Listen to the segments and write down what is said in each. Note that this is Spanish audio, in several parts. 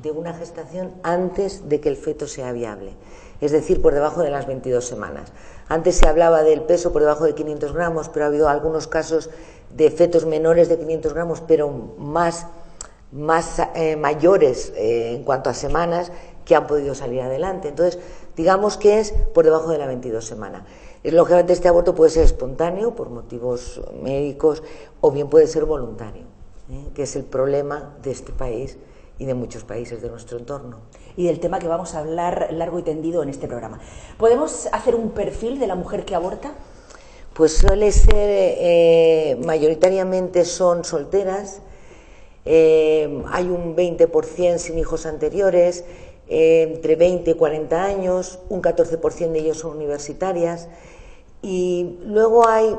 de una gestación antes de que el feto sea viable, es decir, por debajo de las 22 semanas. Antes se hablaba del peso por debajo de 500 gramos, pero ha habido algunos casos de fetos menores de 500 gramos, pero mayores en cuanto a semanas, que han podido salir adelante. Entonces, digamos que es por debajo de la 22 semana. Lógicamente, este aborto puede ser espontáneo por motivos médicos o bien puede ser voluntario, que es el problema de este país y de muchos países de nuestro entorno. Y del tema que vamos a hablar largo y tendido en este programa. ¿Podemos hacer un perfil de la mujer que aborta? Pues suele ser, mayoritariamente son solteras, hay un 20% sin hijos anteriores, entre 20 y 40 años, un 14% de ellos son universitarias, y luego hay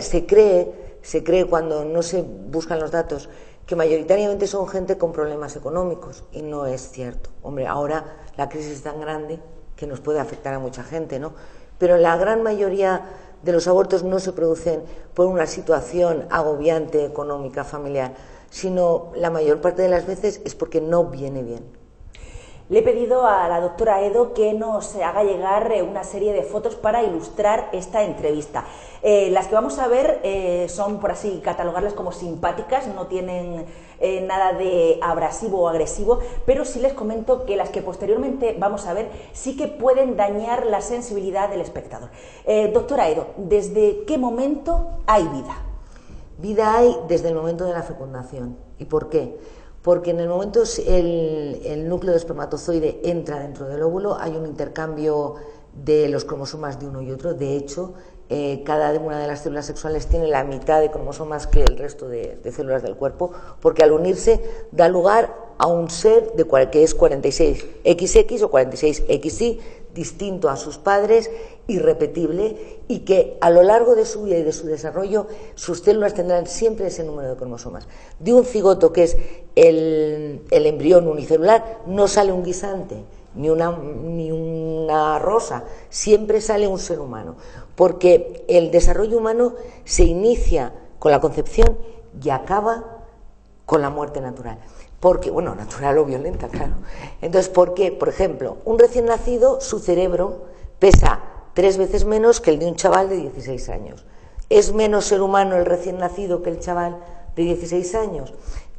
se cree cuando no se buscan los datos, que mayoritariamente son gente con problemas económicos, y no es cierto. Hombre, ahora la crisis es tan grande que nos puede afectar a mucha gente, ¿no? Pero la gran mayoría de los abortos no se producen por una situación agobiante económica familiar, sino la mayor parte de las veces es porque no viene bien. Le he pedido a la doctora Edo que nos haga llegar una serie de fotos para ilustrar esta entrevista. Las que vamos a ver son, por así catalogarlas, como simpáticas, no tienen nada de abrasivo o agresivo, pero sí les comento que las que posteriormente vamos a ver sí que pueden dañar la sensibilidad del espectador. Doctora Edo, ¿desde qué momento hay vida? Vida hay desde el momento de la fecundación. ¿Y por qué? Porque en el momento el núcleo de espermatozoide entra dentro del óvulo, hay un intercambio de los cromosomas de uno y otro. De hecho, cada una de las células sexuales tiene la mitad de cromosomas que el resto de células del cuerpo, porque al unirse da lugar a un ser que es 46XX o 46XY, distinto a sus padres, irrepetible, y que a lo largo de su vida y de su desarrollo sus células tendrán siempre ese número de cromosomas. De un cigoto, que es el embrión unicelular, no sale un guisante ni una rosa, siempre sale un ser humano, porque el desarrollo humano se inicia con la concepción y acaba con la muerte natural. Porque, bueno, natural o violenta, claro. Entonces, ¿por qué? Por ejemplo, un recién nacido, su cerebro pesa 3 veces menos que el de un chaval de 16 años. ¿Es menos ser humano el recién nacido que el chaval de 16 años?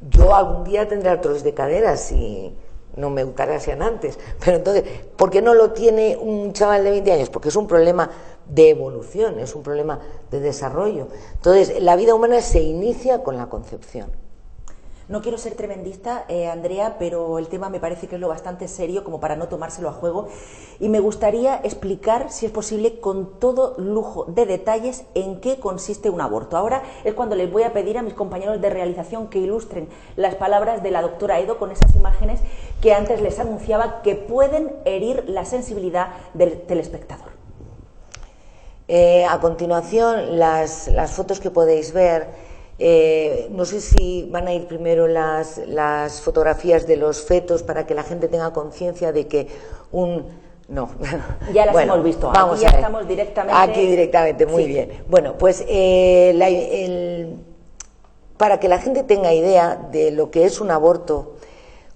Yo algún día tendré artrosis de cadera si no me eutanasian antes. Pero entonces, ¿por qué no lo tiene un chaval de 20 años? Porque es un problema de evolución, es un problema de desarrollo. Entonces, la vida humana se inicia con la concepción. No quiero ser tremendista, Andrea, pero el tema me parece que es lo bastante serio como para no tomárselo a juego, y me gustaría explicar, si es posible, con todo lujo de detalles, en qué consiste un aborto. Ahora es cuando les voy a pedir a mis compañeros de realización que ilustren las palabras de la doctora Edo con esas imágenes que antes les anunciaba que pueden herir la sensibilidad del telespectador. A continuación, las fotos que podéis ver. No sé si van a ir primero las fotografías de los fetos para que la gente tenga conciencia de que no. Ya las hemos visto, vamos aquí ya estamos directamente. Aquí directamente, muy bien. Bueno, pues para que la gente tenga idea de lo que es un aborto,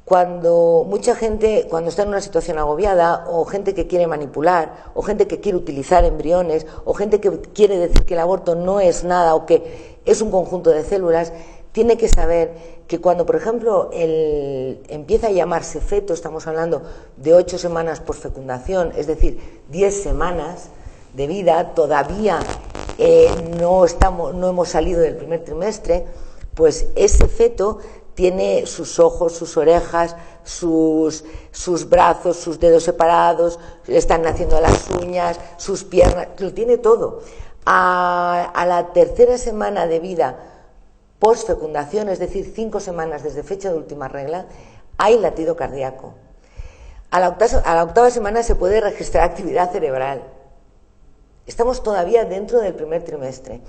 cuando mucha gente, cuando está en una situación agobiada, o gente que quiere manipular, o gente que quiere utilizar embriones, o gente que quiere decir que el aborto no es nada o que es un conjunto de células, tiene que saber que cuando, por ejemplo, empieza a llamarse feto, estamos hablando de 8 semanas por fecundación, es decir, 10 semanas de vida, todavía no hemos salido del primer trimestre, pues ese feto tiene sus ojos, sus orejas, sus brazos, sus dedos separados, le están naciendo las uñas, sus piernas, lo tiene todo. A la tercera semana de vida post-fecundación, es decir, 5 semanas desde fecha de última regla, hay latido cardíaco. A la octava semana se puede registrar actividad cerebral. Estamos todavía dentro del primer trimestre.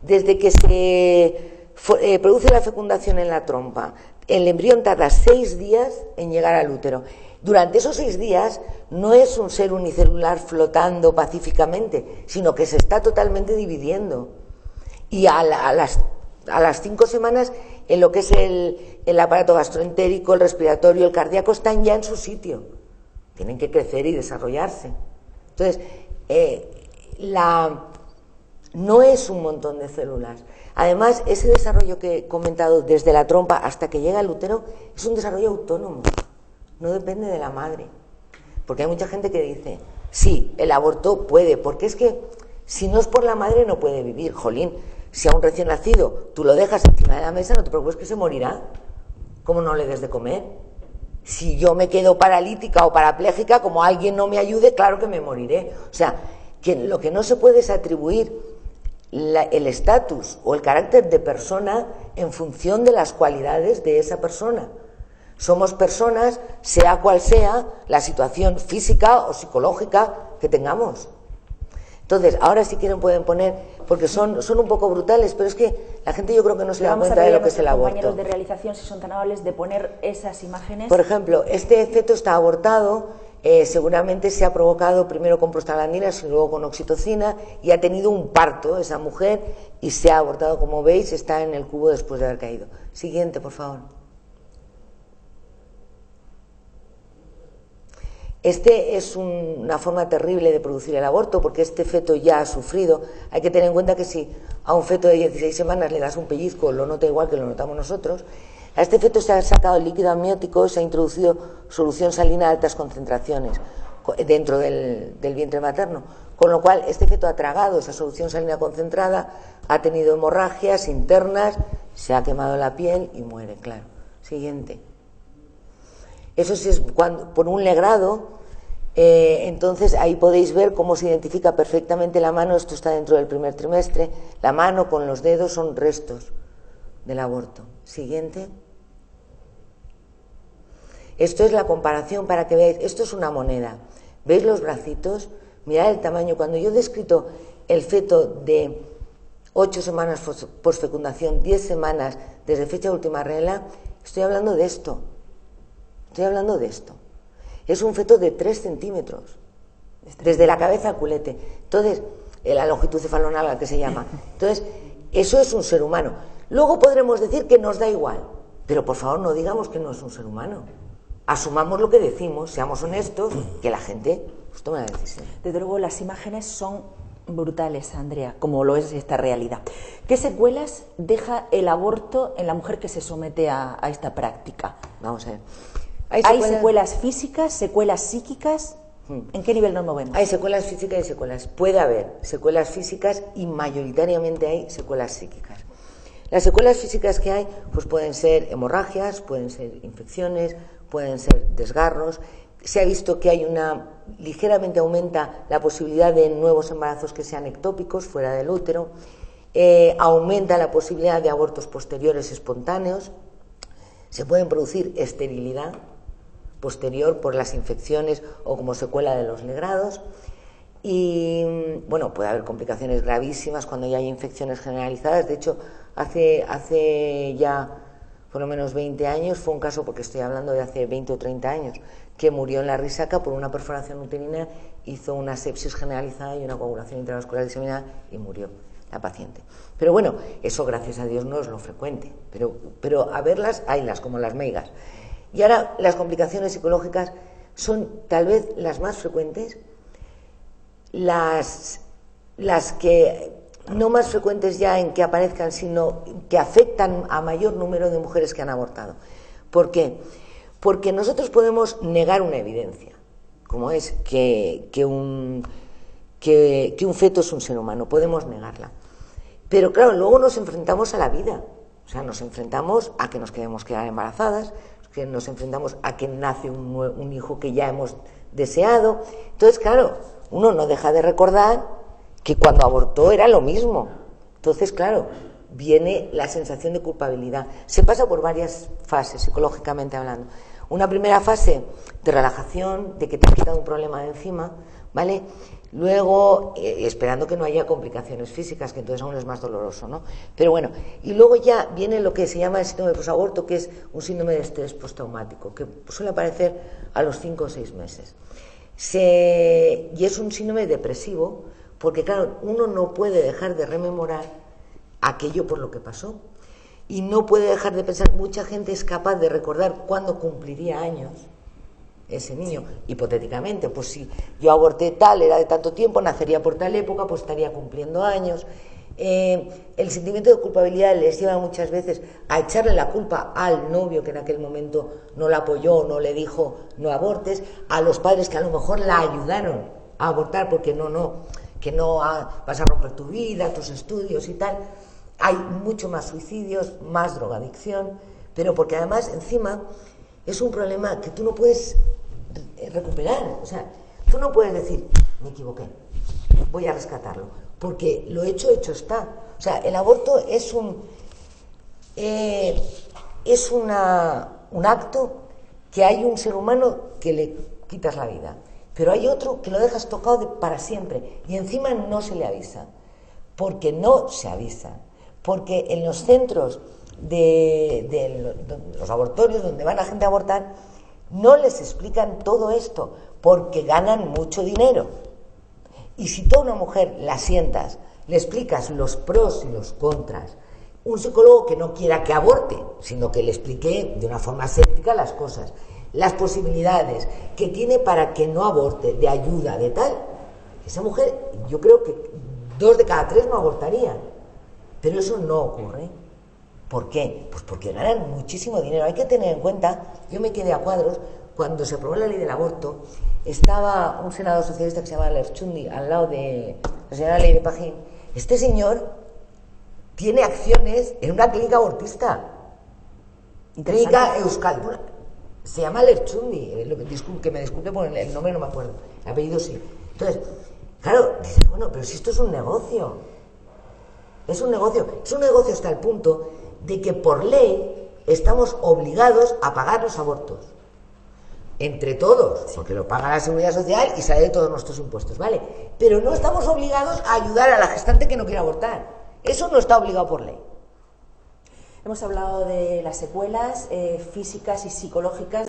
Desde que se produce la fecundación en la trompa, el embrión tarda 6 días en llegar al útero. Durante esos 6 días no es un ser unicelular flotando pacíficamente, sino que se está totalmente dividiendo. Y a las 5 semanas en lo que es el aparato gastroentérico, el respiratorio, el cardíaco, están ya en su sitio. Tienen que crecer y desarrollarse. Entonces, no es un montón de células. Además, ese desarrollo que he comentado desde la trompa hasta que llega al útero es un desarrollo autónomo, no depende de la madre. Porque hay mucha gente que dice, sí, el aborto puede, porque es que si no es por la madre no puede vivir. Jolín, si a un recién nacido tú lo dejas encima de la mesa, no te preocupes que se morirá. ¿Cómo no le des de comer? Si yo me quedo paralítica o parapléjica, como alguien no me ayude, claro que me moriré. O sea, que lo que no se puede es atribuir el estatus o el carácter de persona en función de las cualidades de esa persona. Somos personas, sea cual sea la situación física o psicológica que tengamos. Entonces, ahora si quieren pueden poner, porque son un poco brutales, pero es que la gente yo creo que no se da cuenta de lo que es el aborto. Compañeros de realización, si son tan amables de poner esas imágenes. Por ejemplo, este feto está abortado. Seguramente se ha provocado primero con prostaglandinas y luego con oxitocina y ha tenido un parto esa mujer y se ha abortado, como veis, está en el cubo después de haber caído. Siguiente, por favor. Este es una forma terrible de producir el aborto porque este feto ya ha sufrido. Hay que tener en cuenta que si a un feto de 16 semanas le das un pellizco, lo nota igual que lo notamos nosotros. A este feto se ha sacado el líquido amniótico, se ha introducido solución salina a altas concentraciones dentro del vientre materno, con lo cual este feto ha tragado esa solución salina concentrada, ha tenido hemorragias internas, se ha quemado la piel y muere, claro. Siguiente. Eso sí es por un legrado, entonces ahí podéis ver cómo se identifica perfectamente la mano. Esto está dentro del primer trimestre. La mano con los dedos son restos del aborto. Siguiente. Esto es la comparación para que veáis. Esto es una moneda. ¿Veis los bracitos? Mirad el tamaño. Cuando yo he descrito el feto de 8 semanas posfecundación, 10 semanas desde fecha de última regla, estoy hablando de esto. Estoy hablando de esto. Es un feto de 3 centímetros, desde la cabeza al culete. Entonces, la longitud cefalonal que se llama. Entonces, eso es un ser humano. Luego podremos decir que nos da igual, pero por favor no digamos que no es un ser humano. Asumamos lo que decimos, seamos honestos, que la gente pues, tome la decisión. Desde luego las imágenes son brutales, Andrea, como lo es esta realidad. ¿Qué secuelas deja el aborto en la mujer que se somete a esta práctica? Vamos a ver. ¿Hay secuelas físicas, secuelas psíquicas? ¿En qué nivel nos movemos? Hay secuelas físicas y secuelas. Puede haber secuelas físicas y mayoritariamente hay secuelas psíquicas. Las secuelas físicas que hay pues pueden ser hemorragias, pueden ser infecciones, pueden ser desgarros. Se ha visto que hay ligeramente aumenta la posibilidad de nuevos embarazos que sean ectópicos fuera del útero, aumenta la posibilidad de abortos posteriores espontáneos, se pueden producir esterilidad posterior por las infecciones o como secuela de los legrados y bueno, puede haber complicaciones gravísimas cuando ya hay infecciones generalizadas. De hecho, hace ya por lo menos 20 años, fue un caso, porque estoy hablando de hace 20 o 30 años, que murió en la Risaca por una perforación uterina, hizo una sepsis generalizada y una coagulación intravascular diseminada y murió la paciente. Pero bueno, eso gracias a Dios no es lo frecuente, pero a verlas, haylas, como las meigas. Y ahora las complicaciones psicológicas son tal vez las más frecuentes, las que no más frecuentes ya en que aparezcan, sino que afectan a mayor número de mujeres que han abortado. ¿Por qué? Porque nosotros podemos negar una evidencia, como es que un feto es un ser humano, podemos negarla. Pero claro, luego nos enfrentamos a la vida, o sea, nos enfrentamos a que nos quedemos quedar embarazadas, que nos enfrentamos a que nace un hijo que ya hemos deseado. Entonces, claro, uno no deja de recordar que cuando abortó era lo mismo. Entonces, claro, viene la sensación de culpabilidad. Se pasa por varias fases, psicológicamente hablando. Una primera fase de relajación, de que te has quitado un problema de encima, ¿vale? Luego, esperando que no haya complicaciones físicas, que entonces aún es más doloroso, ¿no? Pero bueno, y luego ya viene lo que se llama el síndrome de posaborto, que es un síndrome de estrés postraumático, que suele aparecer a los 5 o 6 meses. Y es un síndrome depresivo, porque claro, uno no puede dejar de rememorar aquello por lo que pasó. y no puede dejar de pensar, mucha gente es capaz de recordar cuándo cumpliría años ese niño, hipotéticamente, pues si yo aborté tal, era de tanto tiempo, nacería por tal época, pues estaría cumpliendo años. El sentimiento de culpabilidad les lleva muchas veces a echarle la culpa al novio que en aquel momento no la apoyó, no le dijo no abortes, a los padres que a lo mejor la ayudaron a abortar porque vas a romper tu vida, tus estudios y tal. Hay mucho más suicidios, más drogadicción, pero porque además encima es un problema que tú no puedes recuperar. O sea, tú no puedes decir, me equivoqué, voy a rescatarlo, porque lo hecho está. O sea, el aborto es un acto que hay un ser humano que le quitas la vida, pero hay otro que lo dejas tocado para siempre y encima no se le avisa, porque no se avisa, porque en los centros de los abortorios donde van la gente a abortar no les explican todo esto, porque ganan mucho dinero. Y si tú a una mujer la sientas, le explicas los pros y los contras, un psicólogo que no quiera que aborte, sino que le explique de una forma escéptica las cosas, las posibilidades que tiene para que no aborte, de ayuda, de tal, esa mujer, yo creo que 2 de cada 3 no abortarían. Pero eso no ocurre. ¿Por qué? Pues porque ganan muchísimo dinero. Hay que tener en cuenta, yo me quedé a cuadros, cuando se aprobó la ley del aborto, estaba un senador socialista que se llama Lerchundi al lado de la señora Leire Pajín. Este señor tiene acciones en una clínica abortista, clínica Euskal, se llama Lerchundi, que me disculpe por el nombre, no me acuerdo, el apellido sí. Entonces, claro, dices, bueno, pero si esto es un negocio, es un negocio hasta el punto de que por ley estamos obligados a pagar los abortos. Entre todos, porque lo paga la Seguridad Social y sale de todos nuestros impuestos, ¿vale? Pero no estamos obligados a ayudar a la gestante que no quiere abortar. Eso no está obligado por ley. Hemos hablado de las secuelas físicas y psicológicas